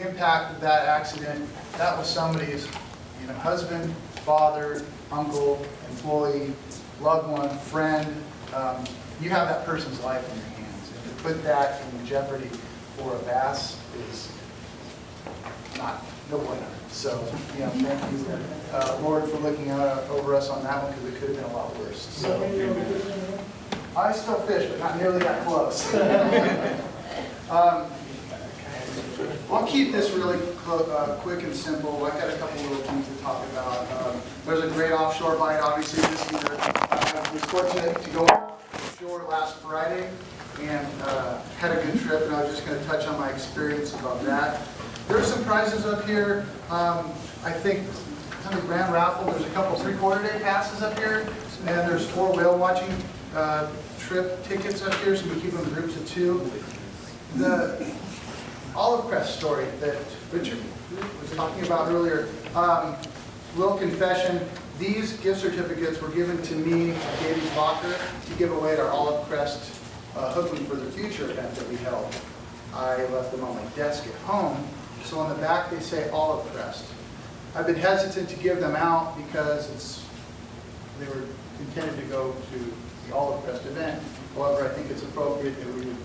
the impact of that accident, that was somebody's husband, father, uncle, employee, loved one, friend. You have that person's life in your hands. And to put that in jeopardy for a bass is no bueno. So, thank you, Lord, for looking over us on that one, because it could have been a lot worse. So, I still fish, but not nearly that close. I'll keep this really quick and simple. I've got a couple little things to talk about. There's a great offshore bite, obviously, this year. I was fortunate to go offshore last Friday and had a good trip, and I was just going to touch on my experience about that. There's some prizes up here. I think on the grand raffle, there's a couple 3/4 day passes up here, and there's 4 whale watching trip tickets up here, so we keep them in groups of 2. The olive crest story that Richard was talking about earlier, little confession, these gift certificates were given to me at Davy's Locker to give away at our olive crest hooking for the future event that we held. I left them on my desk at home, so on the back they say olive crest. I've been hesitant to give them out because they were intended to go to the olive crest event. However, I think it's appropriate that we would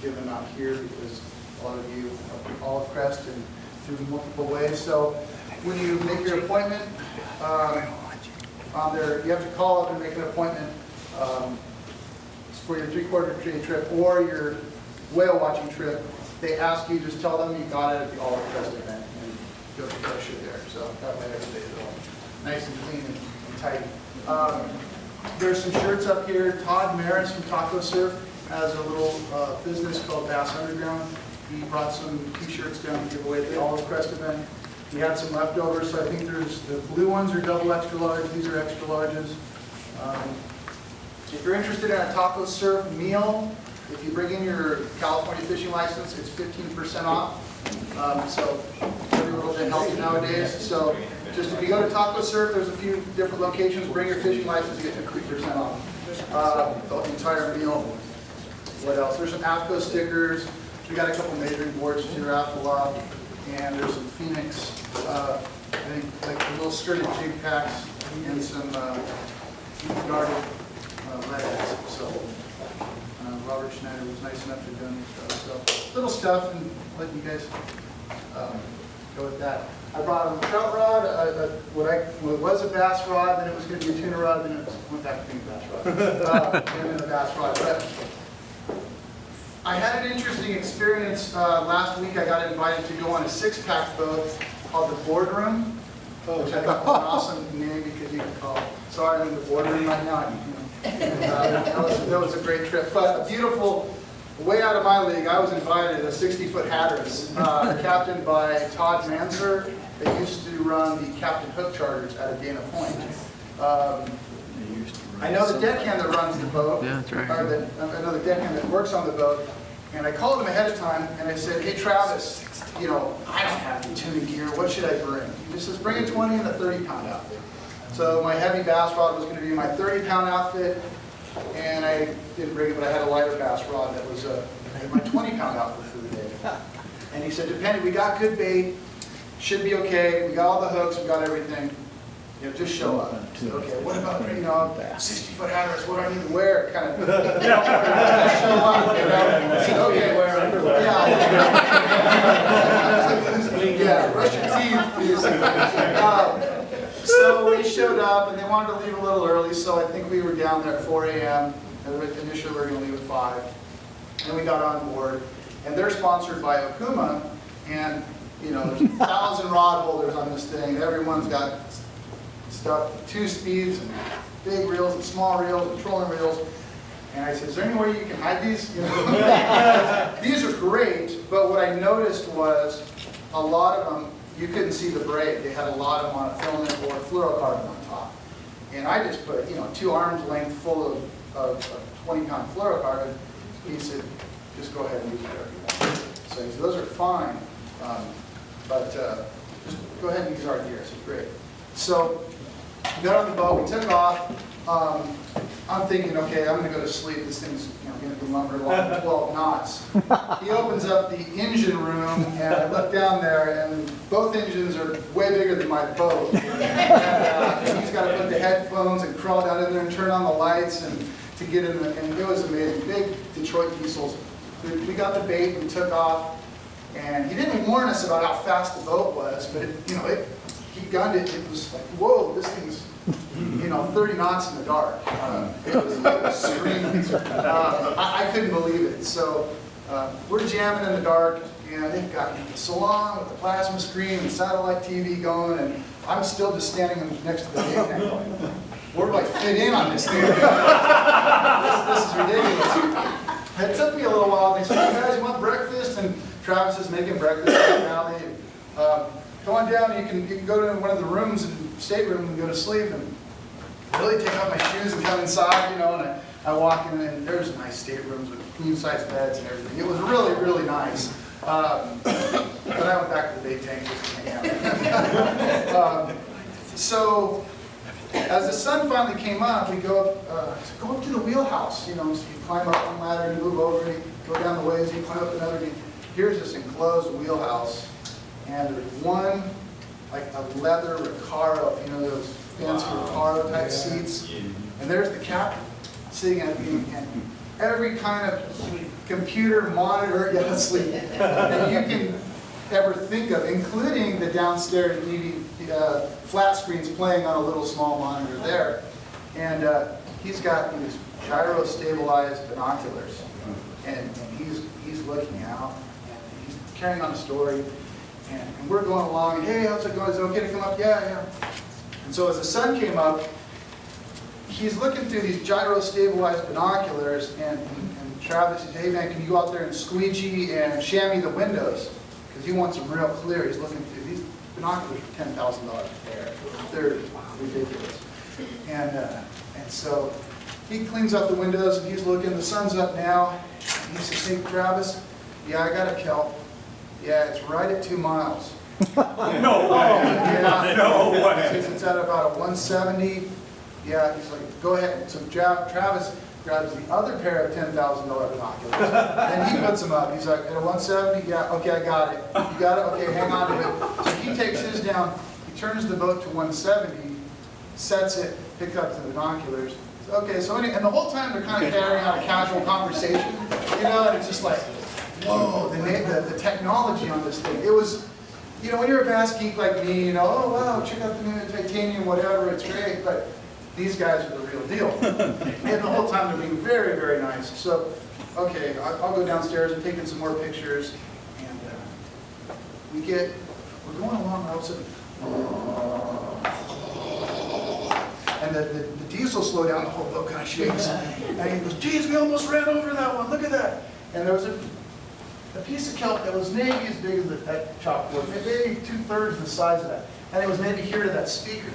give them out here because a lot of you have olive crest and through multiple ways. So when you make your appointment, on there, you have to call up and make an appointment for your 3/4 day trip or your whale watching trip. They ask you, just tell them you got it at the olive crest event and you'll get that shit there. So that way everybody's all nice and clean and tight. There's some shirts up here. Todd Maris from Taco Surf has a little business called Bass Underground. He brought some t-shirts down to give away at the olive crest event. He had some leftovers, so I think there's the blue ones are double extra large. These are extra larges. If you're interested in a Taco Surf meal, if you bring in your California fishing license, it's 15% off. So every little bit helps nowadays. So just if you go to Taco Surf, there's a few different locations. Bring your fishing license, you get 50% off the entire meal. What else? There's some AFCO stickers. We got a couple measuring boards to raffle off, and there's some Phoenix, I think like little skirted jig packs and some guarded legs. So Robert Schneider was nice enough to donate those. So little stuff, and let you guys go with that. I brought a trout rod, what was a bass rod, then it was going to be a tuna rod, then it went back to being a bass rod, and then a bass rod. But I had an interesting experience last week. I got invited to go on a 6-pack boat called the Boardroom, which I thought was an awesome name because you can call it. Sorry, I'm in the boardroom right now. That was a great trip, but a beautiful, way out of my league. I was invited, a 60-foot Hatteras, captained by Todd Manser. They used to run the Captain Hook charters out of Dana Point. I know the deckhand that runs the boat, yeah, that's right. I know the deckhand that works on the boat, and I called him ahead of time, and I said, hey Travis, I don't have any tuning gear, what should I bring? He just says, bring a 20 and a 30-pound outfit. So my heavy bass rod was going to be my 30-pound outfit, and I didn't bring it, but I had a lighter bass rod that was my 20-pound outfit for the day. And he said, depending, we got good bait, should be okay, we got all the hooks, we got everything. Just show up. Said, okay, what about 60-foot Hatteras? What do I need to wear? Kind of, just show up. Said, okay, wear underwear. Yeah, brush your teeth, please. So we showed up, and they wanted to leave a little early, so I think we were down there at 4 a.m. Initially, we were going to leave at 5. And we got on board, and they're sponsored by Okuma, and there's 1,000 rod holders on this thing. Everyone's got stuff, 2 speeds, and big reels, and small reels, and trolling reels. And I said, is there any way you can hide these? These are great, but what I noticed was a lot of them, you couldn't see the braid. They had a lot of them on a filament or fluorocarbon on top. And I just put, 2 arms length full of 20-pound fluorocarbon. He said, just go ahead and use whatever you want. So he said, those are fine, but just go ahead and use our gear. So great. So We got on the boat, we took off. I'm thinking, okay, I'm going to go to sleep. This thing's going to be lumbered along 12 knots. He opens up the engine room, and I look down there, and both engines are way bigger than my boat. And he's got to put the headphones and crawl down in there and turn on the lights and to get in the, and it was amazing. Big Detroit diesels. We got the bait, we took off, and he didn't warn us about how fast the boat was, but he gunned it. It was like, whoa, this thing's 30 knots in the dark. It was screaming. I couldn't believe it. So we're jamming in the dark, and they've got the salon with the plasma screen and satellite TV going, and I'm still just standing next to the bait tank going, where do I fit in on this thing? This is ridiculous. It took me a little while. They said, "You guys want breakfast?" And Travis is making breakfast in the valley. Come on down. You can go to one of the rooms and stateroom and go to sleep. And really take off my shoes and come inside, And I walk in, and there's nice staterooms with queen-size beds and everything. It was really, really nice. But I went back to the bait tank just to hang out. So as the sun finally came up, we go up to the wheelhouse. So you climb up one ladder, you move over, you go down the ways, you climb up another. Here's this enclosed wheelhouse, and there's one, like a leather Recaro, those fancy Recaro type seats. And there's the captain sitting at me, and every kind of computer monitor that you can ever think of, including the downstairs flat screens playing on a little small monitor there. And he's got these gyro stabilized binoculars, and he's looking out, and he's carrying on a story, and we're going along. Hey, how's it going? Is it okay to come up? Yeah. And so as the sun came up, he's looking through these gyro stabilized binoculars, and Travis says, "Hey man, can you go out there and squeegee and chamois the windows?" Because he wants them real clear. He's looking through these binoculars for $10,000 a pair. They're ridiculous. And so he cleans up the windows, and he's looking. The sun's up now. And he says, "Hey Travis, yeah, I got a kelp. Yeah, it's right at 2 miles." No way. Yeah. No way. He says it's at about a 170. Yeah, he's like, "Go ahead." So Travis grabs the other pair of $10,000 binoculars, and he puts them up. He's like, "At a 170, yeah, okay, I got it. You got it? Okay, hang on to it." So he takes his down, he turns the boat to 170, sets it, picks up the binoculars. Okay, so and the whole time they're kind of carrying on a casual conversation, and it's just like, whoa, the technology on this thing. It was, when you're a bass geek like me, oh wow, check out the new titanium, whatever, it's great, but these guys are the real deal. And the whole time they're being very, very nice. So, okay, I'll go downstairs and taking some more pictures, and we're going along, all of a sudden, and the diesel slowed down, the whole boat kind of shakes. And he goes, "Geez, we almost ran over that one, look at that." And there was a piece of kelp that was maybe as big as that chalkboard, maybe 2/3 the size of that. And it was maybe here to that speaker.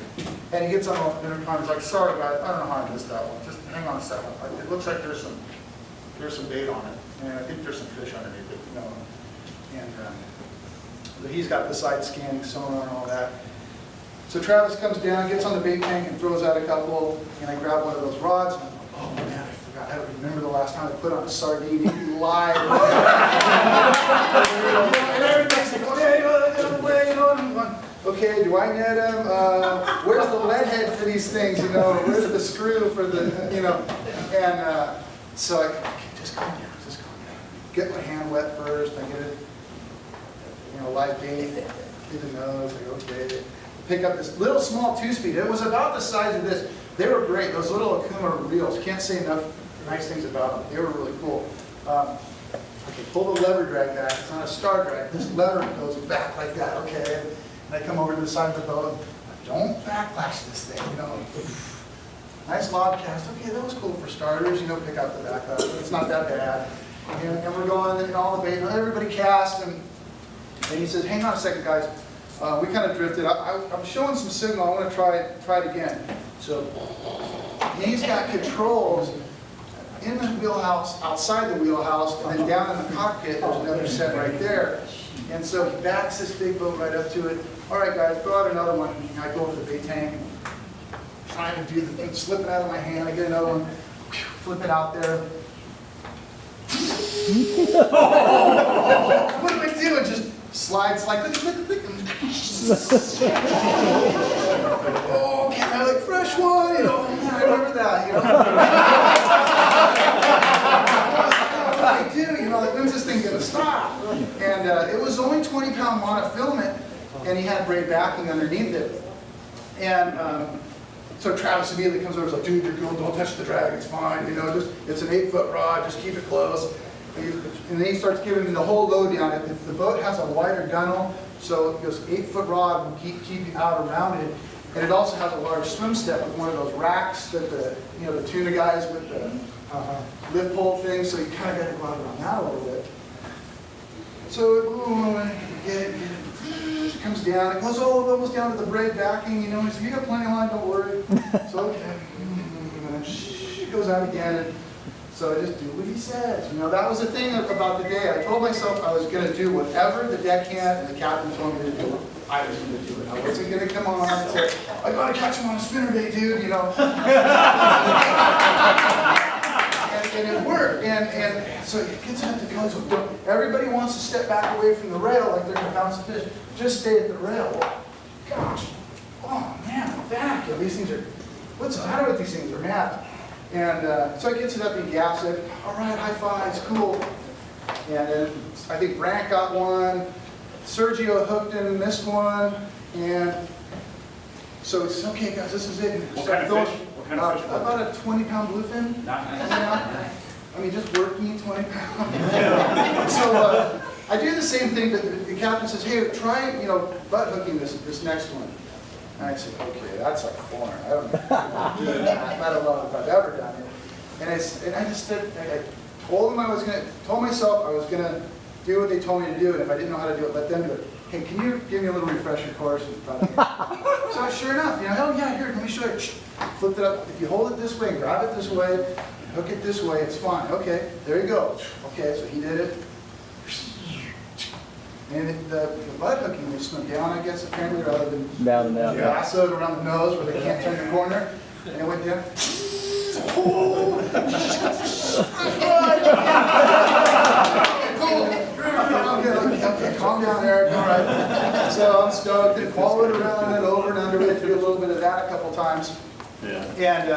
And he gets on the intercom, he's like, "Sorry guys, I don't know how I missed that one. Just hang on a second. It looks like there's some bait on it. And I think there's some fish underneath it." But he's got the side scanning sonar and all that. So Travis comes down, gets on the bait tank and throws out a couple, and I grab one of those rods, and I'm like, "Oh man, I forgot. I don't remember the last time I put on a sardine. He'd be live." And everybody's like, "Okay, and I'm going, okay, do I net him? Where's the lead head for these things? Where's the screw for the, And so I, okay, just calm down. Get my hand wet first. I get it, live bait, get the nose. Like, okay. Pick up this little small 2-speed. It was about the size of this. They were great. Those little Akuma reels. Can't say enough nice things about them. They were really cool. Okay, pull the lever drag back. It's not a star drag. This lever goes back like that. Okay. And I come over to the side of the boat. Don't backlash this thing. Nice lob cast. Okay, that was cool for starters. Pick up the back. It's not that bad. And we're going, and all the bait. Everybody cast, and he says, "Hang on a second, guys." We kind of drifted. I'm showing some signal. I want to try it again. So he's got controls in the wheelhouse, outside the wheelhouse, and then down in the cockpit, there's another set right there. And so he backs this big boat right up to it. "All right, guys, throw out another one." And I go over to the bait tank. trying to do the thing, slipping out of my hand. I get another one, flip it out there. What do I do? It just slides, click, click, click, click. Oh, can I like fresh one? You know, I remember that, you know. What do I do? You know, like, when's this thing gonna stop? And it was only 20-pound monofilament, and he had braid backing underneath it. And so Travis immediately comes over and is like, dude, you're cool, don't touch the drag, it's fine, you know, just, it's an 8-foot rod, just keep it close. And then he starts giving me the whole load down it. The boat has a wider gunnel, so it goes 8-foot rod and keep you out around it. And it also has a large swim step with one of those racks that the tuna guys with the lift pole thing, so you kind of got to go out around that a little bit. So get it. It comes down. It goes almost down to the braid backing. You know, he said, "You got plenty of line. Don't worry." So okay. It goes out again. And so I just do what he says. You know, that was the thing about the day. I told myself I was going to do whatever the deckhand and the captain told me to do. I was going to do it. I wasn't going to come on and say, "I got to catch him on a spinnerbait, dude." You know. And it worked, and so it gets at the coast. Everybody wants to step back away from the rail like they're going to bounce a fish. Just stay at the rail. Well, gosh, oh man, back. These things are, what's the matter with these things? They're mad. And so it gets it up and gaps it. All right, high fives, cool. And then I think Brant got one. Sergio hooked and missed one. And so it's okay, guys, this is it. What kind of fish? About a 20-pound bluefin. Nice. I mean, just working 20 pounds. So I do the same thing, but the captain says, "Hey, try, butt hooking this next one." And I said, "Okay, that's like foreign. I don't know if I can do that. I don't know if I've ever done it." And I just said, I told myself I was gonna do what they told me to do, and if I didn't know how to do it, let them do it. Hey, can you give me a little refresher course? So sure enough, oh yeah, here, let me show you. Flipped it up. If you hold it this way and grab it this way, and hook it this way, it's fine. Okay, there you go. Okay, so he did it. And the butt hooking, they swim down, I guess, apparently, rather than lassoed around the nose where they can't turn the corner. And it went down. Okay, calm down, Eric. All right. So I'm stoked. They followed around and over and under. We had to do a little bit of that a couple times. Yeah. And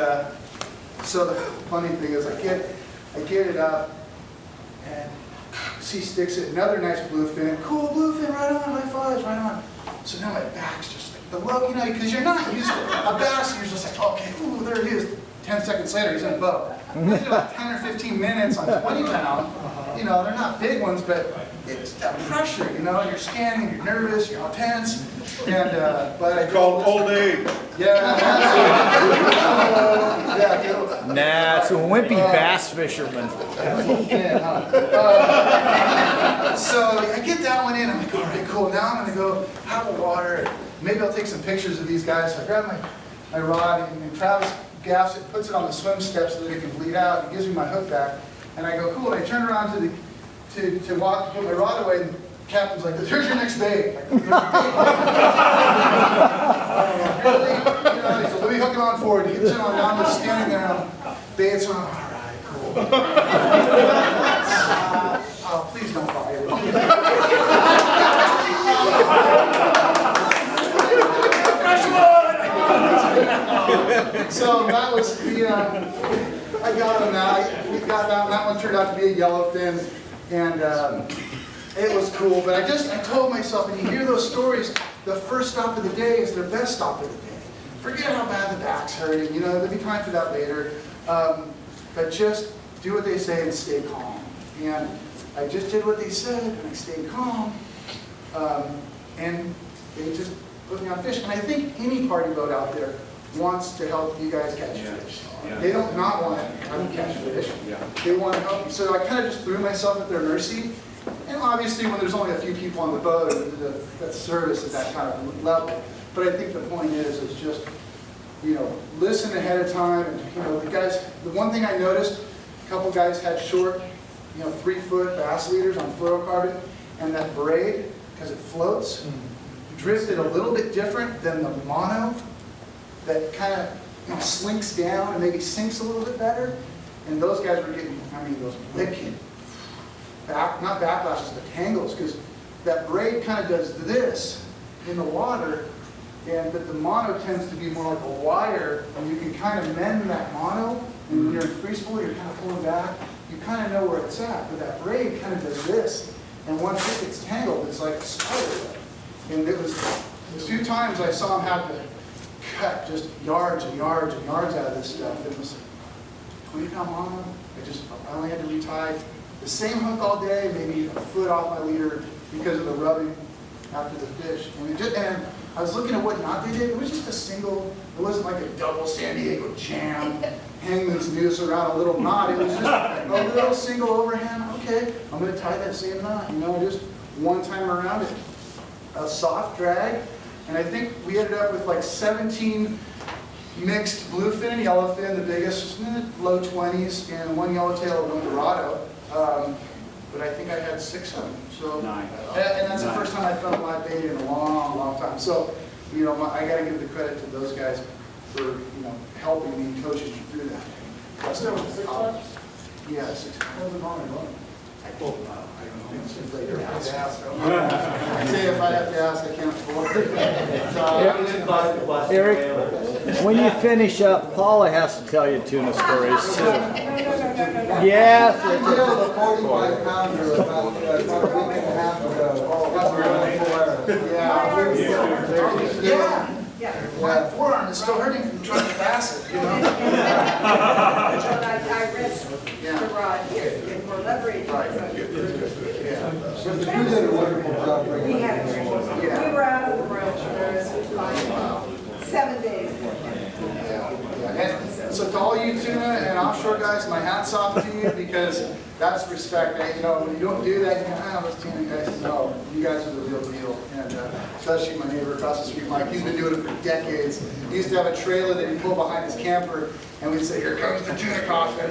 so the funny thing is, I get it up, and he sticks it. Another nice bluefin. Cool bluefin, right on. High fives, right on. So now my back's just like the love, because you're not used to it. A bass, you're just like, okay, ooh, there it is. 10 seconds later, he's in a boat. These are like 10 or 15 minutes on 20 pound. They're not big ones, but it's that pressure, you're scanning, you're nervous, you're all tense. And, but It's called old age. Yeah. Nah, it's a wimpy bass fisherman. So I get that one in, I'm like, all right, cool. Now I'm going to go have a water. Maybe I'll take some pictures of these guys. So I grab my rod, and Travis gaffs it, puts it on the swim step so that it can bleed out. He gives me my hook back, and I go, cool. And I turn around to walk to put my rod away, and the captain's like, "Here's your next bait." Really? So let me hook it on forward. He gets it on. Now I'm just standing there, and baits on. All right, cool. Oh, please don't buy it. So that was the, I got him now. We got that one turned out to be a yellowfin, and it was cool. But I told myself, and you hear those stories, the first stop of the day is their best stop of the day. Forget how bad the back's hurting, there'll be time for that later. But just do what they say and stay calm. And I just did what they said, and I stayed calm. And they just put me on fish. And I think any party boat out there wants to help you guys catch fish. Yeah. They don't not want to have you catch fish. Yeah. They want to help you. So I kind of just threw myself at their mercy. And obviously when there's only a few people on the boat, that service at that kind of level. But I think the point is just, listen ahead of time. And, the guys, the one thing I noticed, a couple guys had short, 3-foot bass leaders on fluorocarbon, and that braid, because it floats, drifted a little bit different than the mono. That kind of slinks down and maybe sinks a little bit better. And those guys were getting, those wicked not backlashes, but tangles, because that braid kind of does this in the water, but the mono tends to be more like a wire, and you can kind of mend that mono, and when you're in free spool, you're kind of pulling back, you kind of know where it's at, but that braid kind of does this, and once it gets tangled, it's like a spider. And it was the 2 times I saw him have to cut just yards and yards and yards out of this stuff. It was 20-pound mono. I only had to retie the same hook all day, maybe a foot off my leader because of the rubbing after the fish. And I was looking at what knot they did. It was just a single, it wasn't like a double San Diego jam, hang this noose around a little knot. It was just a little single overhand. Okay, I'm going to tie that same knot, just one time around it. A soft drag, and I think we ended up with like 17 mixed bluefin and yellowfin, the biggest, low 20s, and 1 yellowtail and 1 dorado. But I think I had 6 of them. So, and that's the first time I've done a live bait in a long, long time. So, I got to give the credit to those guys for, helping me and coaching me through that. That's still 6 months? Yeah, 6 months. I don't know. If I have to ask, I can't afford it. Eric, when you finish up, Paula has to tell you tuna stories too. Yes. I killed a 45-pounder about a week and a half ago. Yeah. My forearm is still hurting from trying to pass it, I risked the rod here, get more leverage. But the crew did a wonderful job. We had a great one. We were out of the road 7 days. And so to all you tuna and offshore guys, my hat's off to you, because that's respect. When you don't do that, those tuna guys, no, you guys are the real deal. And especially my neighbor across the street, Mike, he's been doing it for decades. He used to have a trailer that he'd pull behind his camper, and we'd say, "Here comes the tuna coffin."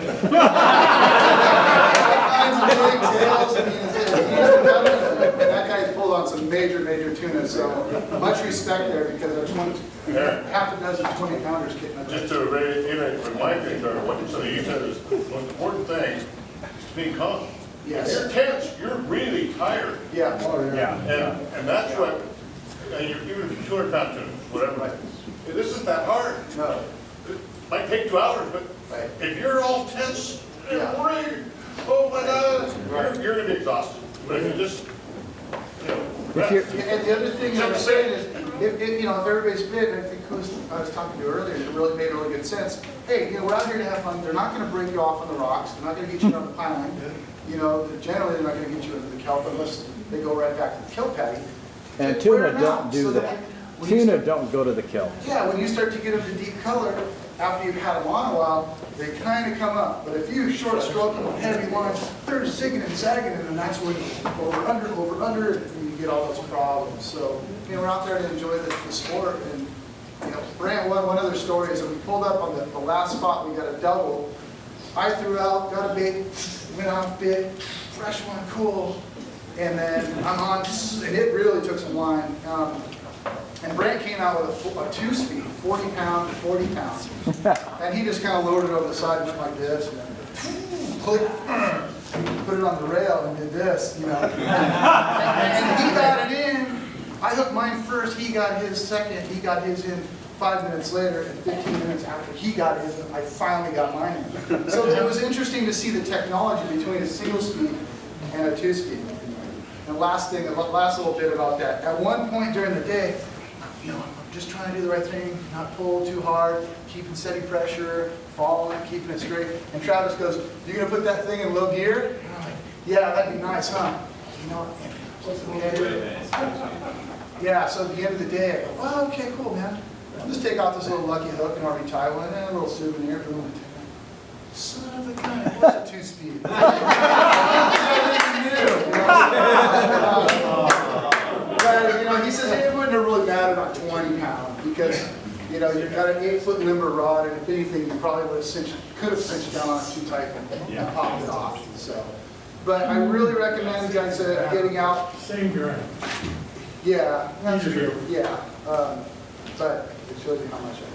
Big tails, that guy's pulled on some major tuna, so much respect there, because there's half a dozen 20-pounders getting up. Just to reiterate from my concern, what you said is the most important thing is to be calm. Yes. If you're tense, you're really tired. Yeah. And that's what, even if you're 200-pound tuna, whatever, it isn't that hard. No. It might take 2 hours, but if you're all tense and worried, oh my God, you're going to be exhausted. But if you just, and the other thing I'm saying is, if everybody's bit, and I think I was talking to earlier, it really made really good sense. Hey, we're out here to have fun. They're not going to break you off on the rocks. They're not going to get you on the piling. Generally they're not going to get you into the kelp unless they go right back to the kelp patty. And tuna don't do that. Tuna don't go to the kelp. Yeah, when you start to get them to deep color, after you've had them on a while, they kind of come up. But if you short stroke them with heavy lines, they're zigging and zagging, and then that's when over, and you get all those problems. So, we're out there to enjoy the sport. And, Brant, one other story is that we pulled up on the last spot, we got a double. I threw out, got a bait, went off bit, fresh one, cool. And then I'm on, and it really took some line. And Brant came out with a 2-speed, 40-pound to 40 pounds. And he just kind of loaded over the side just like this, and then click, put it on the rail and did this, And he got it in. I hooked mine first, he got his second, he got his in 5 minutes later, and 15 minutes after he got his in, I finally got mine in. So it was interesting to see the technology between a single speed and a 2-speed. And last little bit about that. At one point during the day, I'm just trying to do the right thing, not pull too hard, keeping steady pressure, following, keeping it straight. And Travis goes, "You gonna put that thing in low gear?" And I'm like, "Yeah, that'd be nice, huh?" Yeah, so at the end of the day, I go, "Well, okay, cool, man. I'll just take off this little lucky hook and I'll retie one, and a little souvenir." Son of a gun, it was a 2-speed. But, he says, "Hey, it wouldn't have really mattered on 20 pounds because, you've got an 8-foot limber rod, and if anything, you probably could have cinched down on it too tight and popped it off." So, but I really recommend you guys getting out. Same grain. Yeah, that's true. Yeah, but it shows you how much I know.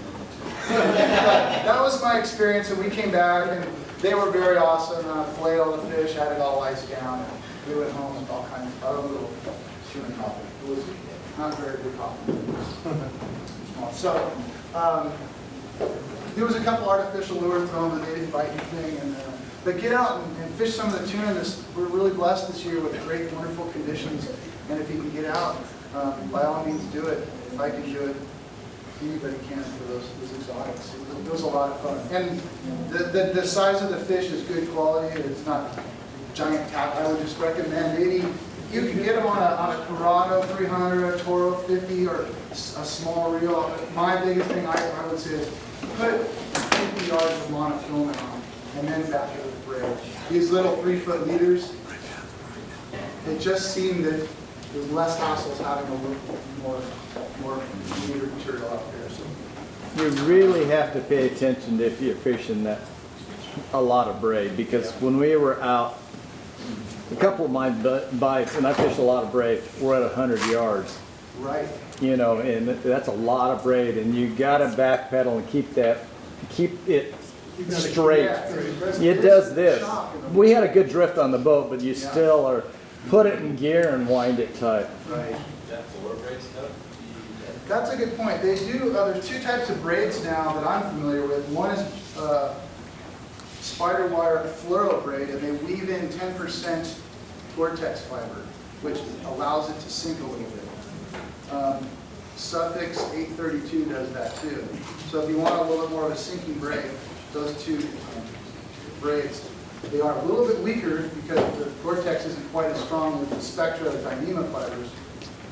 That was my experience, and we came back, and they were very awesome. Filleted all the fish, had it all iced down, and we went home with all kinds of other little tuna coffee. It was not very good coffee. So, there was a couple artificial lures thrown that they didn't bite anything, and but get out and fish some of the tuna. We're really blessed this year with great, wonderful conditions, and if you can get out, by all means do it. If I can do it, anybody can for those exotics. It was a lot of fun. And the size of the fish is good quality. It's not giant tap. I would just recommend maybe you can get them on a Corrado 300, a Toro 50, or a small reel. My biggest thing I would say is put 50 yards of monofilament on and then back it with braid. These little 3-foot leaders, it just seemed that there's less hassles having a little more leader material out there. So. You really have to pay attention if you're fishing that a lot of braid, because when we were out, a couple of my bites, and I fish a lot of braid, we're at 100 yards. Right. You know, and that's a lot of braid, and you got to backpedal and keep it straight. It does this. We had a good drift on the boat, but you still are put it in gear and wind it tight. Right. That's a good point. They do. There's two types of braids now that I'm familiar with. One is spider wire fluoro braid, and they weave in 10% Gore-Tex fiber, which allows it to sink a little bit. Suffix 832 does that too. So if you want a little bit more of a sinking braid, those two braids, they are a little bit weaker because the Gore-Tex isn't quite as strong with the spectra of Dyneema fibers,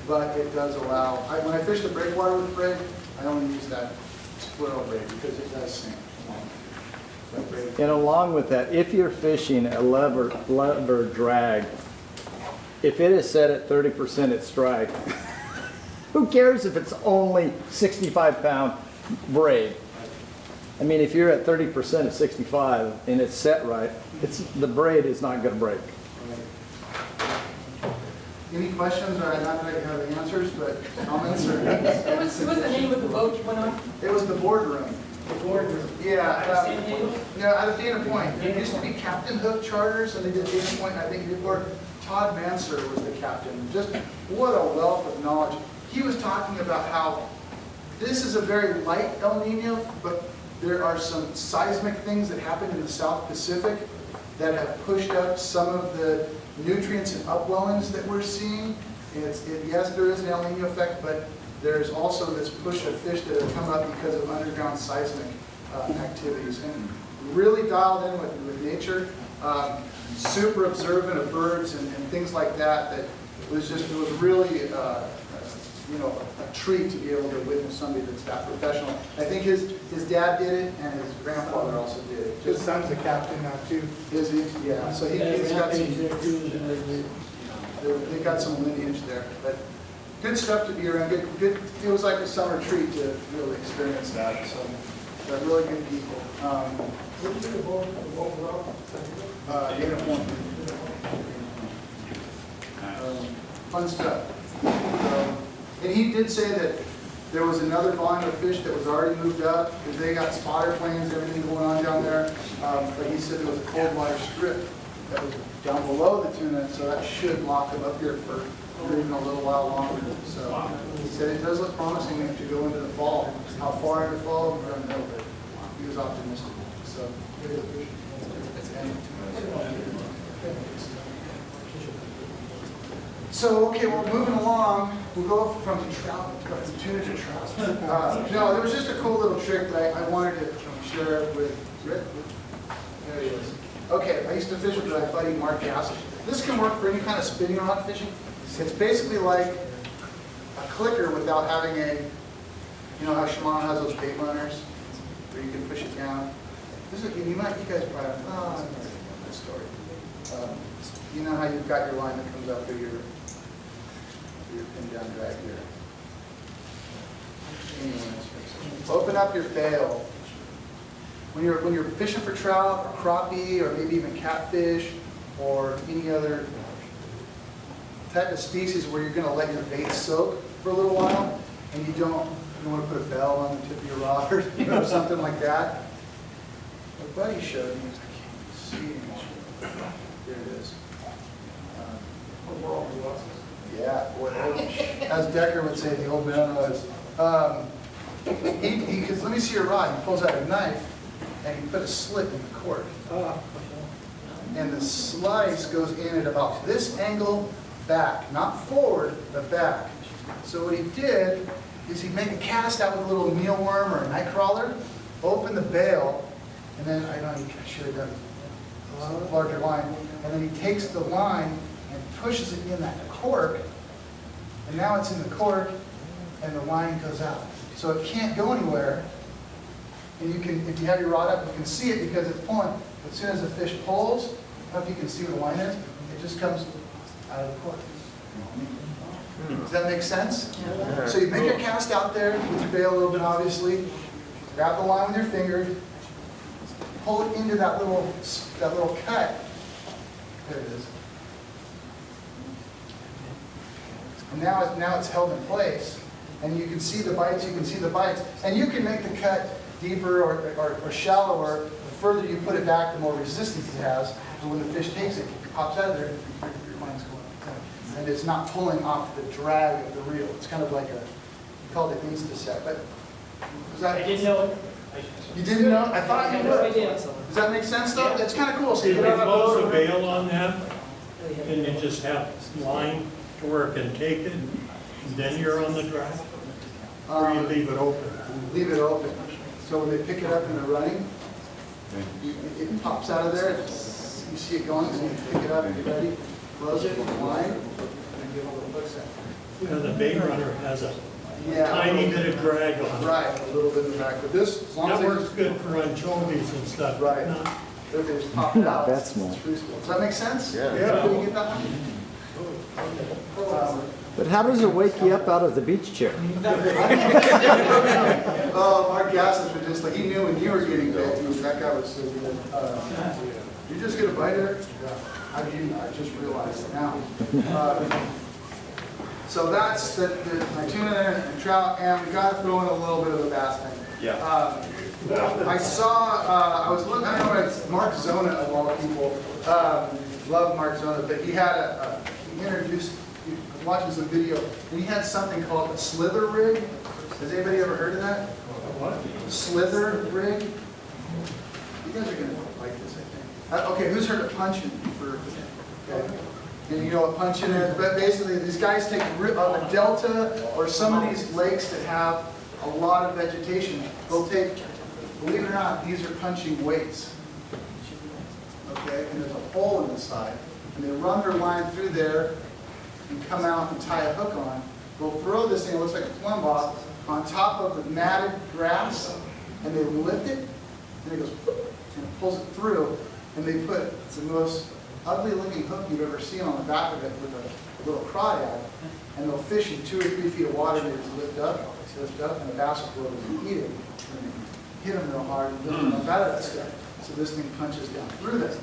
but it does allow, when I fish the breakwater with braid, I only use that fluoro braid because it does sink. And along with that, if you're fishing a lever drag, if it is set at 30% at strike, who cares if it's only 65-pound braid? I mean, if you're at 30% at 65 and it's set right, the braid is not going to break. Any questions, or not that I have the answers, but comments? Or What's the name of the boat you went on? It was the boardroom. The boardroom. Yeah. Out of San Diego? Yeah, out of Dana Point. There used to be Captain Hook charters, and they did Dana Point, I think before. Todd Manser was the captain. Just what a wealth of knowledge. He was talking about how this is a very light El Nino, but there are some seismic things that happen in the South Pacific that have pushed up some of the nutrients and upwellings that we're seeing. Yes, there is an El Nino effect, but there's also this push of fish that have come up because of underground seismic activities. And really dialed in with nature, super observant of birds and things like that. It was really a treat to be able to witness somebody that's that professional. I think his dad did it, and his grandfather also did it. His son's a captain now too. Is he? Yeah. So he's got some. They got some lineage there, but good stuff to be around. Good. It was like a summer treat to really experience that. So, but really good people. Dana Point. Fun stuff. And he did say that there was another volume of fish that was already moved up because they got spotter planes, everything going on down there. But he said there was a cold water strip that was down below the tuna, so that should lock them up here for even a little while longer. So he said it does look promising to go into the fall. How far into the fall, we don't know, but he was optimistic. So. So, okay, well, moving along, we'll go from trout, from tuna to trout. No, there was just a cool little trick that I wanted to share with Rick. There he is. Okay, I used to fish with my buddy Mark Gass. This can work for any kind of spinning rod fishing. It's basically like a clicker without having you know how Shimano has those bait runners where you can push it down. You guys probably, this story. You know how you've got your line that comes up through your pin down drag here. Anyways, open up your bail. When you're fishing for trout or crappie or maybe even catfish or any other type of species where you're going to let your bait soak for a little while, and you don't want to put a bell on the tip of your rod or something like that. My buddy showed me, I can't see it. There it is. Yeah, boy, as Decker would say, the old man was. Because let me see your rod. He pulls out a knife and he put a slit in the cord. And the slice goes in at about this angle back, not forward, but back. So what he did is he'd make a cast out with a little mealworm or a night crawler, open the bail, and then, I know I should have done a larger line, and then he takes the line and pushes it in that cork, and now it's in the cork, and the line goes out. So it can't go anywhere, and you can, if you have your rod up, you can see it because it's pulling. As soon as the fish pulls, I don't know if you can see where the line is, it just comes out of the cork. Does that make sense? Yeah. So you make your cast out there with your bail a little bit, obviously. Grab the line with your finger, pull it into that little cut. There it is. And now it's held in place, and you can see the bites. You can see the bites, and you can make the cut deeper or shallower. The further you put it back, the more resistance it has. And when the fish takes it, it pops out of there. Your line's going. And it's not pulling off the drag of the reel. It's kind of like we called it insta-set. But was that? I didn't know it. You didn't know? I thought you I would. did. Does that make sense, though? It's kind of cool. So Did you we put it on a close boat. the bail on that? And you just have line to work and take it, and then you're on the drag? Or you leave it open? Leave it open. So when they pick it up and they're running, it pops out of there. You see it going, so you pick it up and get ready, close it, line, and give it a little hook set. The bait runner has a Yeah. tiny bit of drag on it. Right, a little bit in the back. But this, as long as That they works good for anchovies and stuff. Right. No. if they just pop it out, That's it's small. free school. Does that make sense? Yeah. Did you get that one? But how does it wake you up out of the beach chair? Oh, Mark Gassens was just like, he knew when you were getting bit. That guy was so good. You just get a biter? How do you? I just realized it now. So that's my tuna and trout, and we got to throw in a little bit of a bass thing. Yeah. I saw, I was looking, I don't know, it's Mark Zona of all people. Love Mark Zona, but he had he introduced, he was watching some video, and he had something called a slither rig. Has anybody ever heard of that? What? Slither rig? You guys are going to like this, I think. Okay, who's heard of punching? Okay. And you know what punching is? But basically, these guys take a delta or some of these lakes that have a lot of vegetation. They'll take, believe it or not, these are punching weights. Okay, and there's a hole in the side. And they run their line through there and come out and tie a hook on. They'll throw this thing, it looks like a plumb bob, on top of the matted grass, and they lift it, and it goes, and it pulls it through, and they put the most ugly looking hook you've ever seen on the back of it with a little crawdad, and they'll fish in 2 or 3 feet of water, and they just lift up, and the bass will go and eat it. And they hit them real hard and lift them up out of that stuff. So this thing punches down through this.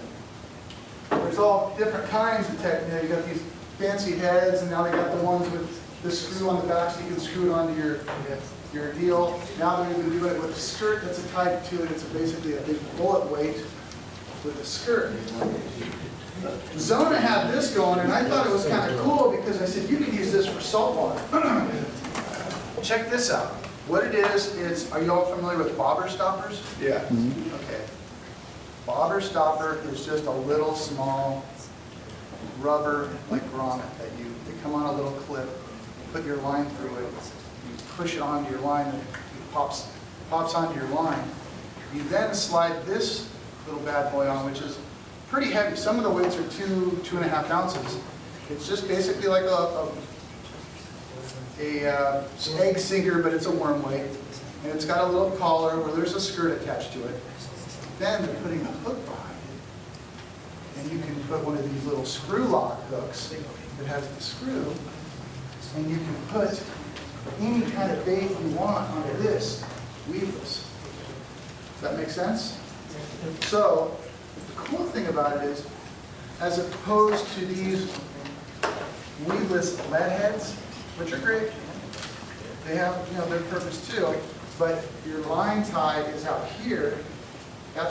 There's all different kinds of technique. You got these fancy heads, and now they got the ones with the screw on the back so you can screw it onto your deal. Now they're even doing it with a skirt that's tied to it. It's basically a big bullet weight with a skirt. Zona had this going, and I thought it was kind of cool because I said, you can use this for saltwater. Check this out. What it is, are you all familiar with bobber stoppers? Yeah. Okay. Bobber stopper is just a little small rubber like grommet that they come on a little clip, put your line through it, you push it onto your line, and it pops onto your line. You then slide this little bad boy on, which is pretty heavy. Some of the weights are 2.5 ounces. It's just basically like a egg sinker, but it's a worm weight. And it's got a little collar where there's a skirt attached to it. Then they're putting a hook behind it. And you can put one of these little screw lock hooks that has the screw. And you can put any kind of bait you want onto this, weedless. Does that make sense? So, the cool thing about it is, as opposed to these weedless lead heads, which are great, they have, their purpose too, but your line tie is out here,